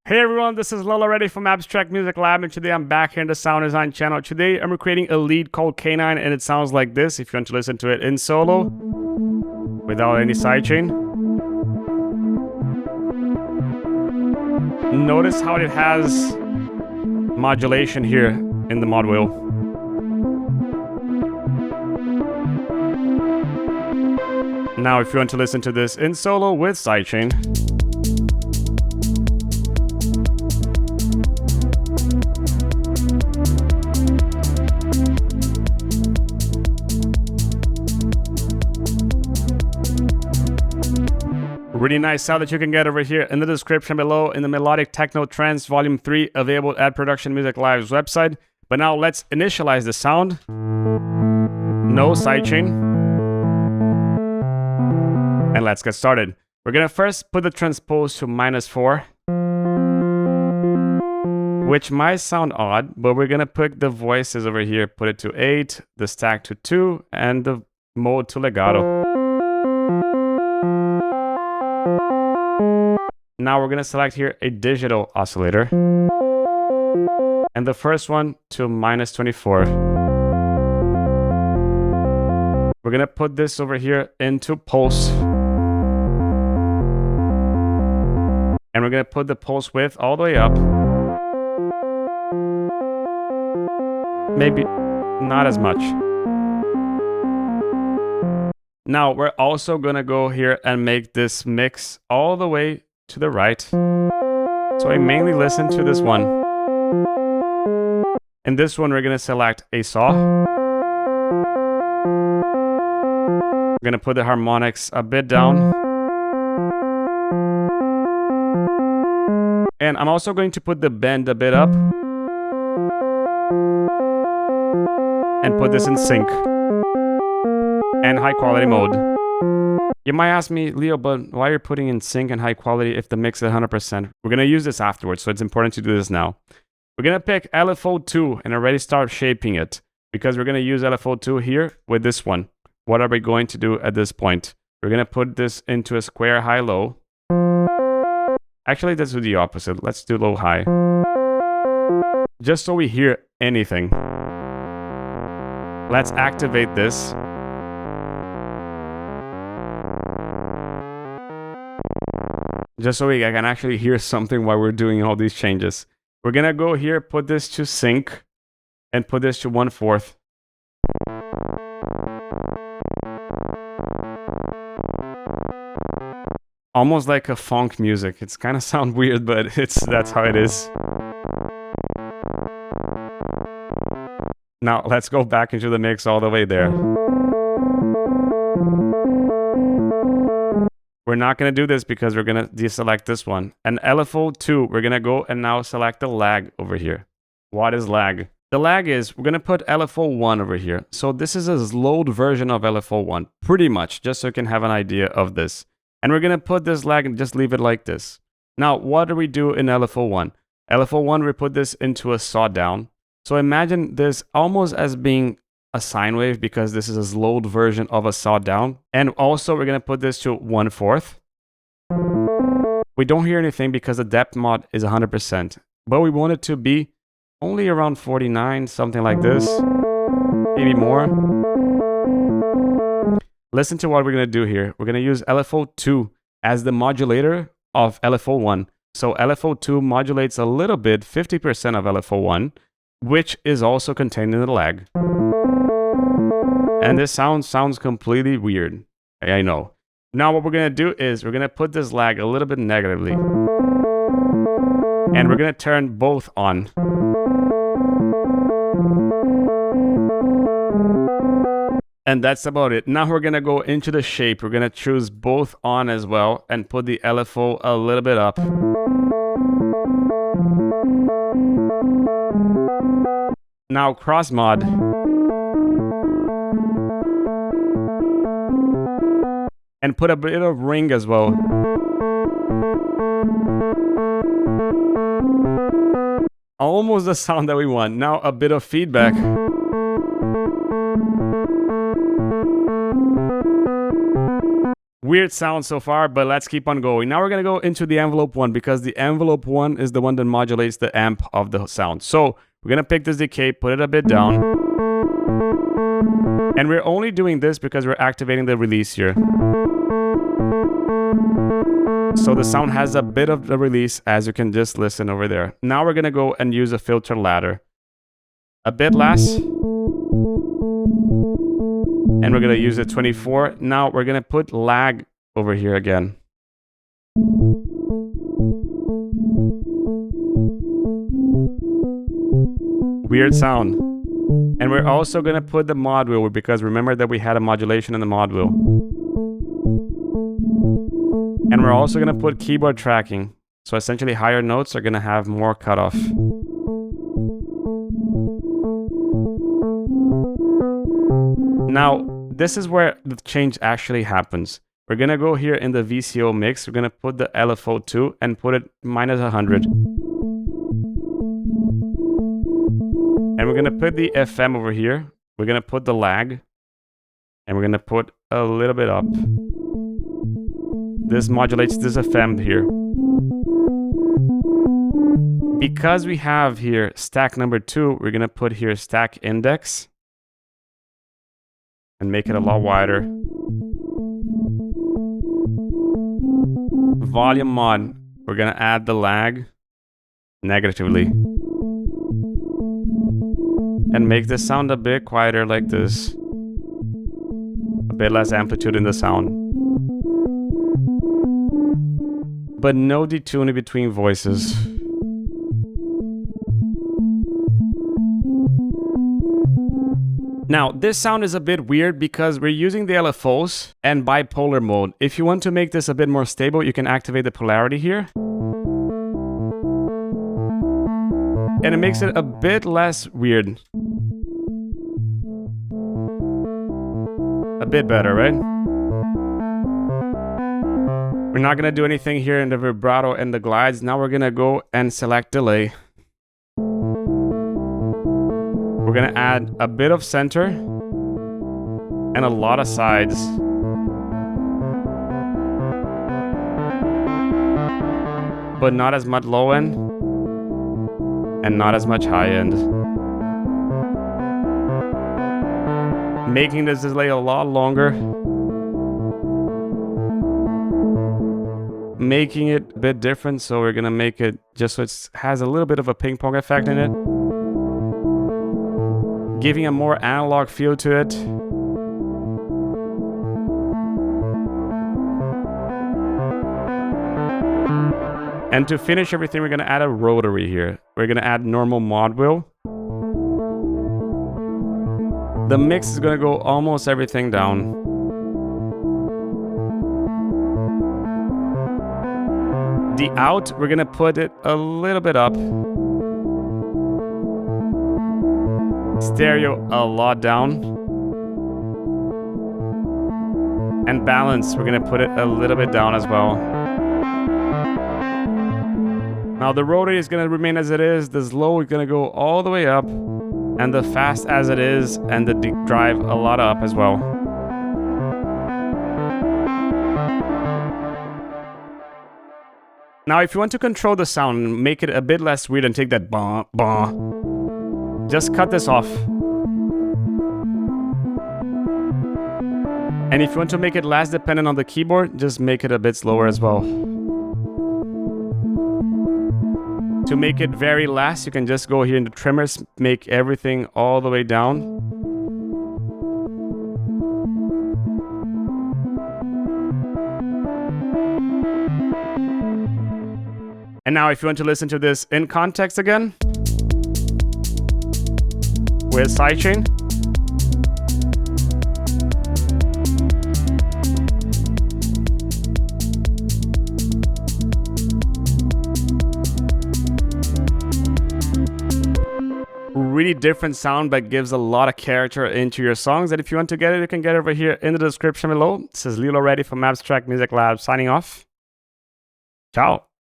Hey everyone, this is Lola Reddy from Abstract Music Lab, and today I'm back here in the sound design channel. Today I'm recreating a lead called K9, and it sounds like this if you want to listen to it in solo without any sidechain. Notice how it has modulation here in the mod wheel. Now if you want to listen to this in solo with sidechain, really nice sound that you can get over here in the description below in the Melodic Techno Trance Volume 3 available at Production Music Live's website. But now let's initialize the sound. No sidechain. And let's get started. We're gonna first put the transpose to -4, which might sound odd, but we're gonna put the voices over here, put it to 8, the stack to 2, and the mode to legato. Now we're going to select here a digital oscillator. And the first one to -24. We're going to put this over here into pulse. And we're going to put the pulse width all the way up. Maybe not as much. Now we're also going to go here and make this mix all the way to the right. So I mainly listen to this one. In this one, we're going to select a saw. We're going to put the harmonics a bit down. And I'm also going to put the bend a bit up. And put this in sync. And high quality mode. You might ask me, Leo, but why are you putting in sync and high quality if the mix is 100%? We're going to use this afterwards, so it's important to do this now. We're going to pick LFO2 and already start shaping it, because we're going to use LFO2 here with this one. What are we going to do at this point? We're going to put this into a square high-low. Actually, let's do the opposite. Let's do low-high. Just so we hear anything. Let's activate this. Just so I can actually hear something while we're doing all these changes. We're gonna go here, put this to sync, and put this to 1/4. Almost like a funk music. It's kind of sound weird, but that's how it is. Now let's go back into the mix all the way there. We're not going to do this because we're going to deselect this one. And LFO2, we're going to go and now select the lag over here. What is lag? The lag is, we're going to put LFO1 over here. So this is a slowed version of LFO1, pretty much, just so you can have an idea of this. And we're going to put this lag and just leave it like this. Now, what do we do in LFO1? LFO1, we put this into a sawdown. So imagine this almost as being a sine wave, because this is a slowed version of a sawdown. And also we're going to put this to 1/4. We don't hear anything because the depth mod is 100%, but we want it to be only around 49, something like this, maybe more. Listen to what we're going to do here. We're going to use LFO2 as the modulator of LFO1. So LFO2 modulates a little bit, 50% of LFO1, which is also contained in the lag. And this sounds completely weird. I know. Now what we're going to do is we're going to put this lag a little bit negatively. And we're going to turn both on. And that's about it. Now we're going to go into the shape. We're going to choose both on as well and put the LFO a little bit up. Now cross mod. And put a bit of ring as well. Almost the sound that we want. Now a bit of feedback. Weird sound so far, but let's keep on going. Now we're going to go into the envelope one, because the envelope one is the one that modulates the amp of the sound. So we're going to pick this decay, put it a bit down. And we're only doing this because we're activating the release here. So the sound has a bit of the release, as you can just listen over there. Now we're going to go and use a filter ladder. A bit less. And we're going to use a 24. Now we're going to put lag over here again. Weird sound. And we're also going to put the mod wheel, because remember that we had a modulation in the mod wheel. And we're also going to put keyboard tracking. So essentially higher notes are going to have more cutoff. Now, this is where the change actually happens. We're going to go here in the VCO mix. We're going to put the LFO2 and put it minus 100. And we're going to put the FM over here. We're going to put the lag. And we're going to put a little bit up. This modulates this FM here. Because we have here stack number 2, we're going to put here stack index. And make it a lot wider. Volume mod, we're going to add the lag negatively. And make this sound a bit quieter like this. A bit less amplitude in the sound. But no detuning between voices. Now, this sound is a bit weird because we're using the LFOs and bipolar mode. If you want to make this a bit more stable, you can activate the polarity here. And it makes it a bit less weird. A bit better, right? We're not going to do anything here in the vibrato and the glides. Now we're going to go and select delay. We're going to add a bit of center and a lot of sides. But not as much low end and not as much high end. Making this delay a lot longer. Making it a bit different, so we're going to make it just so it has a little bit of a ping pong effect in it. Giving a more analog feel to it. And to finish everything, we're going to add a rotary here. We're going to add normal mod wheel. The mix is going to go almost everything down. The out, we're going to put it a little bit up. Stereo a lot down. And balance, we're going to put it a little bit down as well. Now the rotary is going to remain as it is. The slow is going to go all the way up. And the fast as it is. And the drive a lot up as well. Now if you want to control the sound and make it a bit less weird and take that bah, bah, just cut this off. And if you want to make it less dependent on the keyboard, just make it a bit slower as well. To make it very last, you can just go here in the trimmers, make everything all the way down. And now if you want to listen to this in context again, with sidechain. Really different sound, but gives a lot of character into your songs. And if you want to get it, you can get it over here in the description below. This is Lilo Ready from Abstract Music Lab signing off. Ciao.